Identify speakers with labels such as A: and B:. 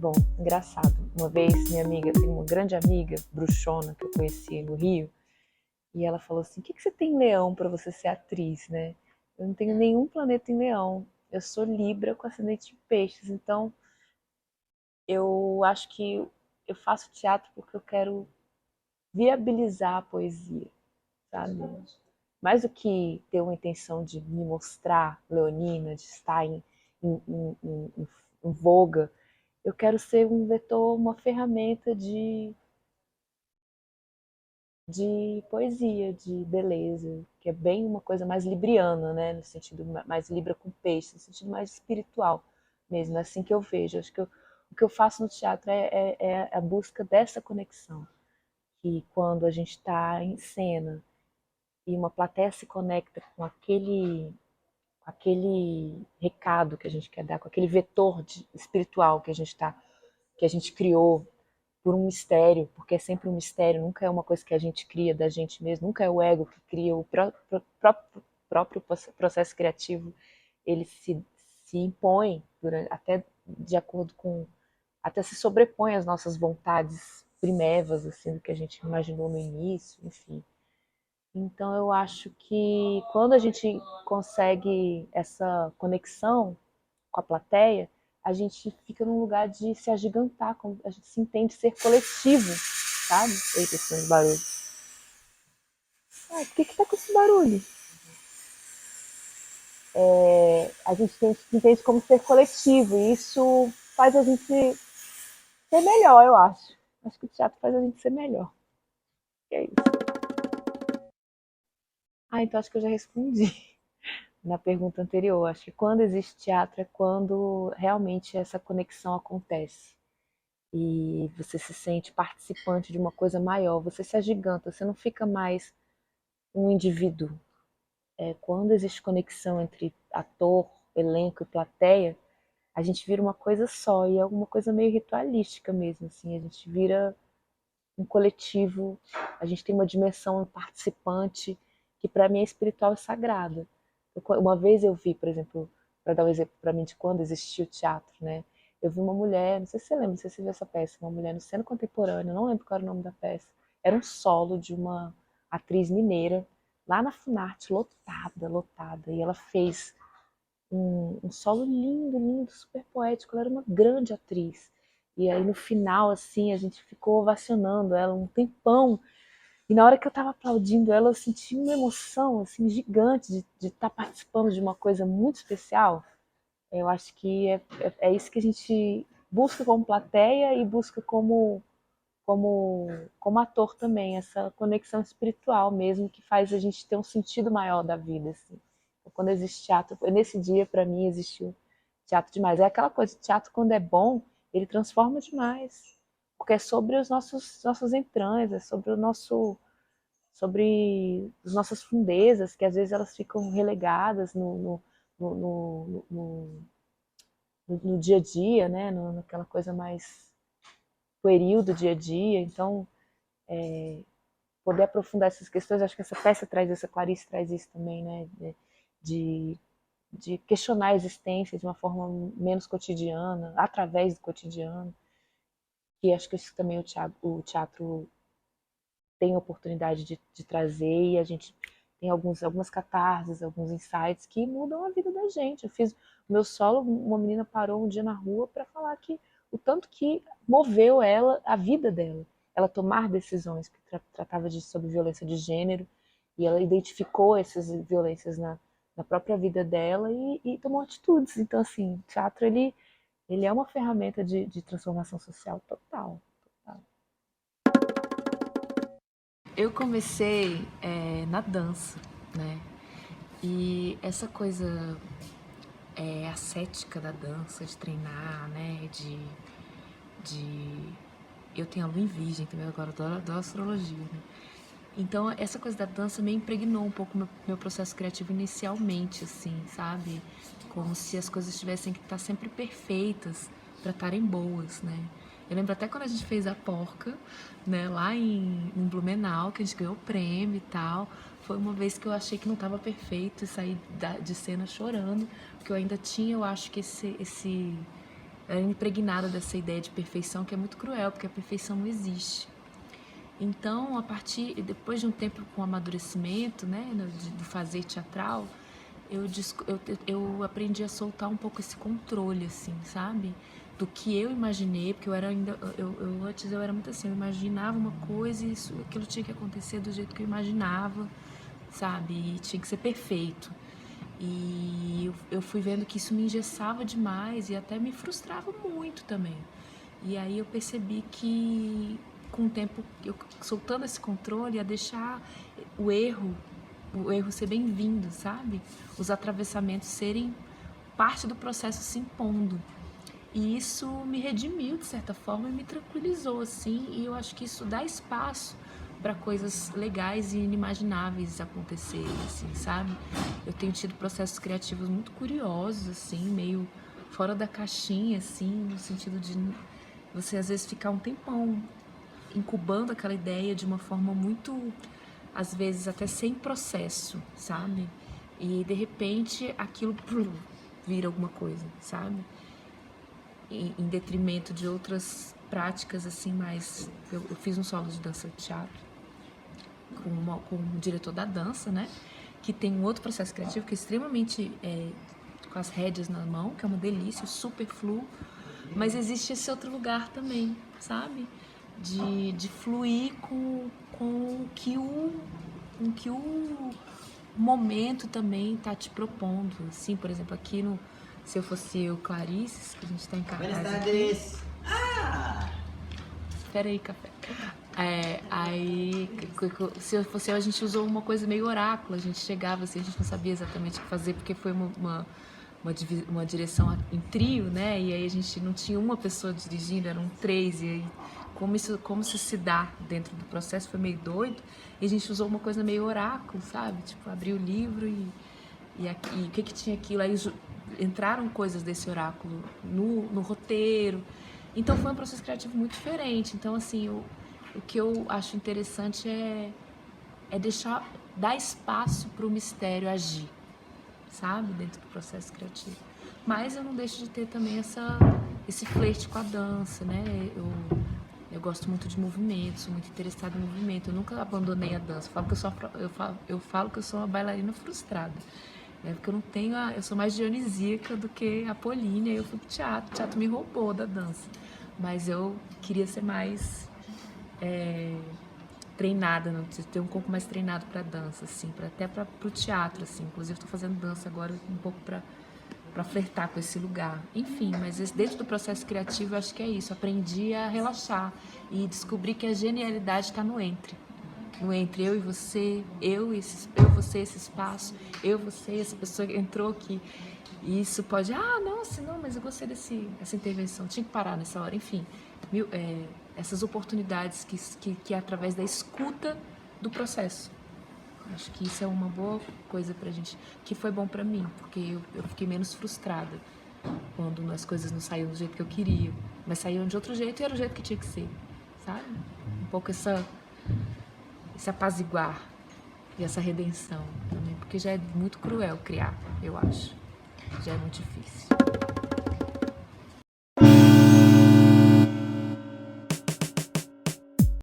A: Bom, engraçado. Uma vez minha amiga, tem uma grande amiga, bruxona, que eu conheci no Rio, e ela falou assim: o que você tem em Leão para você ser atriz, né? Eu não tenho nenhum planeta em Leão. Eu sou Libra com ascendente de Peixes, então eu acho que eu faço teatro porque eu quero viabilizar a poesia, sabe? Mais do que ter uma intenção de me mostrar leonina, de estar em voga, eu quero ser um vetor, uma ferramenta de poesia, de beleza, que é bem uma coisa mais libriana, né? No sentido mais libra com peixe, no sentido mais espiritual mesmo, é assim que eu vejo. Acho que o que eu faço no teatro é a busca dessa conexão, que quando a gente está em cena e uma plateia se conecta com aquele recado que a gente quer dar, com aquele vetor espiritual que a gente criou por um mistério, porque é sempre um mistério, nunca é uma coisa que a gente cria da gente mesmo, nunca é o ego que cria, o próprio processo criativo, ele se impõe até de acordo com, até se sobrepõe às nossas vontades primevas, assim, do que a gente imaginou no início, enfim. Então eu acho que quando a gente consegue essa conexão com a plateia, a gente fica num lugar de se agigantar, a gente se entende ser coletivo, sabe? Eita, esse barulho. Ah, por que tá com esse barulho? A gente se entende como ser coletivo, e isso faz a gente ser melhor, eu acho. Acho que o teatro faz a gente ser melhor. E é isso. Ah, então acho que eu já respondi na pergunta anterior. Acho que quando existe teatro é quando realmente essa conexão acontece. E você se sente participante de uma coisa maior, você se agiganta, você não fica mais um indivíduo. Quando existe conexão entre ator, elenco e plateia, a gente vira uma coisa só, e é uma coisa meio ritualística mesmo, assim, a gente vira um coletivo, a gente tem uma dimensão participante que para mim é espiritual e sagrada. Uma vez eu vi, por exemplo, para dar um exemplo para mim de quando existia o teatro, né? Eu vi uma mulher, não sei se você lembra, não sei se você viu essa peça, uma mulher no cena contemporâneo, não lembro qual era o nome da peça. Era um solo de uma atriz mineira, lá na Funarte, lotada, lotada. E ela fez um solo lindo, lindo, super poético. Ela era uma grande atriz. E aí no final, assim, a gente ficou ovacionando ela um tempão. E na hora que eu estava aplaudindo ela, eu senti uma emoção assim gigante de estar participando de uma coisa muito especial. Eu acho que é isso que a gente busca como plateia e busca como, como ator também, essa conexão espiritual mesmo, que faz a gente ter um sentido maior da vida. Assim. Então, quando existe teatro, nesse dia, para mim, existiu teatro demais. É aquela coisa, teatro, quando é bom, ele transforma demais. Porque é sobre os nossas entranhas, é sobre o nosso sobre as nossas fundezas, que às vezes elas ficam relegadas no dia a dia, né? Naquela coisa mais pueril do dia a dia. Então, poder aprofundar essas questões, acho que essa peça traz isso, a Clarice traz isso também, né? De, de questionar a existência de uma forma menos cotidiana, através do cotidiano. E acho que isso também o teatro tem a oportunidade de trazer, e a gente tem algumas catarses, alguns insights que mudam a vida da gente. Eu fiz o meu solo, uma menina parou um dia na rua para falar que o tanto que moveu ela, a vida dela, ela tomar decisões, que tratava sobre violência de gênero, e ela identificou essas violências na própria vida dela e tomou atitudes. Então, assim, o teatro, ele é uma ferramenta de transformação social total. Total. Eu comecei na dança, né? E essa coisa ascética da dança, de treinar, né? De... Eu tenho a lua em virgem também, agora adoro astrologia, né? Então, essa coisa da dança me impregnou um pouco meu processo criativo inicialmente, assim, sabe? Como se as coisas tivessem que estar sempre perfeitas para estarem boas, né? Eu lembro até quando a gente fez a porca, né, lá em Blumenau, que a gente ganhou o prêmio e tal. Foi uma vez que eu achei que não estava perfeito e saí de cena chorando, porque eu ainda tinha, eu acho que era impregnada dessa ideia de perfeição, que é muito cruel, porque a perfeição não existe. Então, depois de um tempo com amadurecimento, né, do fazer teatral, eu aprendi a soltar um pouco esse controle, assim, sabe? Do que eu imaginei, porque antes eu era muito assim, eu imaginava uma coisa e aquilo tinha que acontecer do jeito que eu imaginava, sabe? E tinha que ser perfeito. E eu fui vendo que isso me engessava demais e até me frustrava muito também. E aí eu percebi que com o tempo, eu soltando esse controle, ia deixar o erro ser bem-vindo, sabe? Os atravessamentos serem parte do processo se impondo. E isso me redimiu, de certa forma, e me tranquilizou, assim. E eu acho que isso dá espaço para coisas legais e inimagináveis acontecerem, assim, sabe? Eu tenho tido processos criativos muito curiosos, assim, meio fora da caixinha, assim, no sentido de você, às vezes, ficar um tempão incubando aquela ideia de uma forma muito, às vezes, até sem processo, sabe? E, de repente, aquilo vira alguma coisa, sabe? Em detrimento de outras práticas, assim, mais... Eu fiz um solo de dança de teatro com um diretor da dança, né? Que tem um outro processo criativo que é extremamente... com as rédeas na mão, que é uma delícia, super fluo. Mas existe esse outro lugar também, sabe? De fluir com o que o momento também tá te propondo. Assim, por exemplo, aqui no... Se eu fosse eu, Clarice, que a gente tá em cartaz
B: Buenas
A: aqui.
B: tardes. Ah!
A: Espera aí, café. Aí, se eu fosse eu, a gente usou uma coisa meio oráculo. A gente chegava assim, a gente não sabia exatamente o que fazer, porque foi uma direção em trio, né? E aí a gente não tinha uma pessoa dirigindo, eram três. E aí, como isso se dá dentro do processo, foi meio doido. E a gente usou uma coisa meio oráculo, sabe? Tipo, abriu o livro e o que tinha aquilo. Aí entraram coisas desse oráculo no roteiro. Então foi um processo criativo muito diferente. Então, assim, o que eu acho interessante é dar espaço para o mistério agir, sabe? Dentro do processo criativo. Mas eu não deixo de ter também esse flerte com a dança, né? Eu gosto muito de movimento, sou muito interessada em movimento. Eu nunca abandonei a dança. Eu falo que eu sou uma bailarina frustrada. Porque eu não tenho eu sou mais dionisíaca do que apolínea. Eu fui pro teatro, o teatro me roubou da dança. Mas eu queria ser mais treinada, não ter um pouco mais treinado para dança, assim, até para o teatro, assim. Inclusive estou fazendo dança agora um pouco para flertar com esse lugar. Enfim, mas dentro do processo criativo eu acho que é isso. Aprendi a relaxar e descobri que a genialidade está no entre. No entre eu e você, você, esse espaço, você, essa pessoa que entrou aqui. E isso pode, nossa, não, mas eu gostei dessa intervenção, tinha que parar nessa hora, enfim. Essas oportunidades que é através da escuta do processo. Acho que isso é uma boa coisa pra gente, que foi bom pra mim, porque eu fiquei menos frustrada quando as coisas não saíam do jeito que eu queria, mas saíam de outro jeito e era o jeito que tinha que ser, sabe? Um pouco esse apaziguar e essa redenção também, porque já é muito cruel criar, eu acho. Já é muito difícil.